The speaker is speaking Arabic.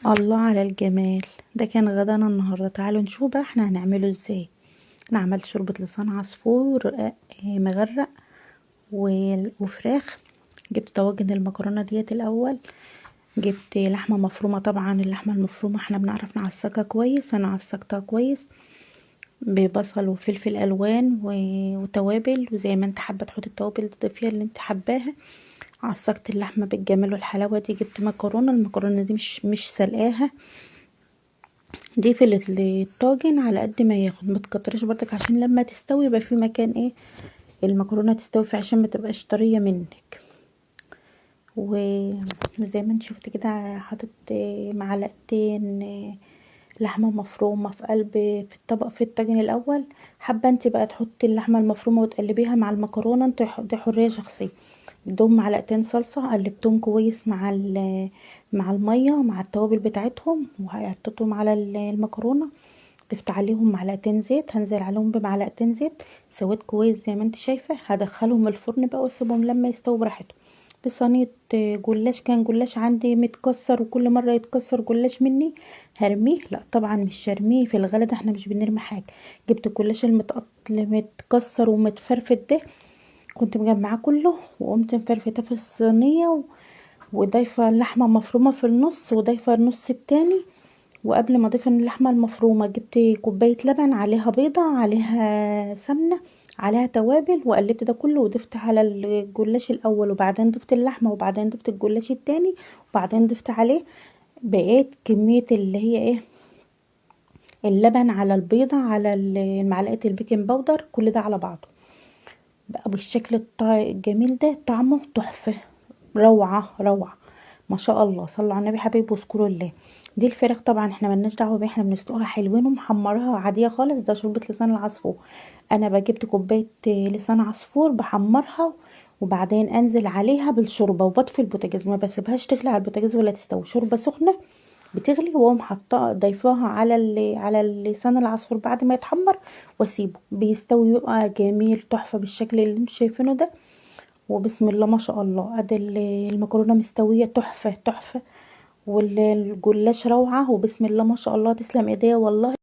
الله على الجمال. ده كان غدانا النهارده. تعالوا نشوف بقى احنا هنعمله ازاي. انا عملت شوربة لسان عصفور مغرق وفراخ. جبت طواجن المكرونة ديت الاول. جبت لحمة مفرومة، طبعا اللحمة المفرومة احنا بنعرف نعصقها كويس، انا عصقتها كويس ببصل وفلفل الوان وتوابل، وزي ما انت حابه تحطي التوابل تضيفيها اللي انت حباها. عصقت اللحمه بالجمال والحلاوه دي. جبت مكرونه، المكرونه دي مش سلقاها، دي في الطاجن على قد ما ياخد، ما تكترش برضك عشان لما تستوي يبقى في مكان المكرونه تستوي فيه عشان ما تبقاش طريه منك. وزي ما انت شفت كده حطيت معلقتين لحمه مفرومه في قلب في الطبق في الطاجن الاول. حابه انت بقى تحطي اللحمه المفرومه وتقلبيها مع المكرونه، انت دي حريه شخصيه. بدهم معلقتين صلصه، قلبتهم كويس مع الميه مع التوابل بتاعتهم، وحطيتهم على المكرونه. ضفت عليهم معلقتين زيت، هنزل عليهم بمعلقتين زيت. سويت كويس زي ما انت شايفه. هدخلهم الفرن بقى واسيبهم لما يستووا براحتهم. دي صينيه جلاش، كان جلاش عندي متكسر وكل مره يتكسر جلاش مني هرميه. لا طبعا مش هرميه، في الغلا ده احنا مش بنرمي حاجه. جبت الجلاش المتكسر ومتفرفت ده، كنت مجمعاه كله وقمت مفرفته في الصينيه وضايفه اللحمه مفرومه في النص وضايفه النص التاني. وقبل ما اضيف اللحمه المفرومه جبت كوبايه لبن عليها بيضه عليها سمنه عليها توابل، وقلبت ده كله وضفت على الجلاش الاول، وبعدين ضفت اللحمه، وبعدين ضفت الجلاش التاني، وبعدين ضفت عليه بقيت كميه اللي هي اللبن على البيضه على معلقه البيكنج باودر، كل ده على بعضه بقى بالشكل الجميل ده. طعمه تحفه، روعه روعه، ما شاء الله. صلوا على النبي حبيبي واذكروا الله. دي الفراخ طبعا احنا ملناش دعوه بيها، احنا بنسلقها حلوين ومحمرها عاديه خالص. ده شوربه لسان العصفور. انا بجبت كوبايه لسان عصفور بحمرها، وبعدين انزل عليها بالشوربه وبطفي البوتاجاز، ما بسيبهاش تغلي على البوتاجاز ولا تستوي. شوربه سخنه بتغلي واقوم حاطاه ضيفاها على لسان العصفور بعد ما يتحمر، واسيبه بيستوي يبقى جميل تحفه بالشكل اللي انتم شايفينه ده. وبسم الله ما شاء الله. ادي المكرونه مستويه تحفه تحفه، والجلاش روعه، وبسم الله ما شاء الله. تسلم ايديا والله.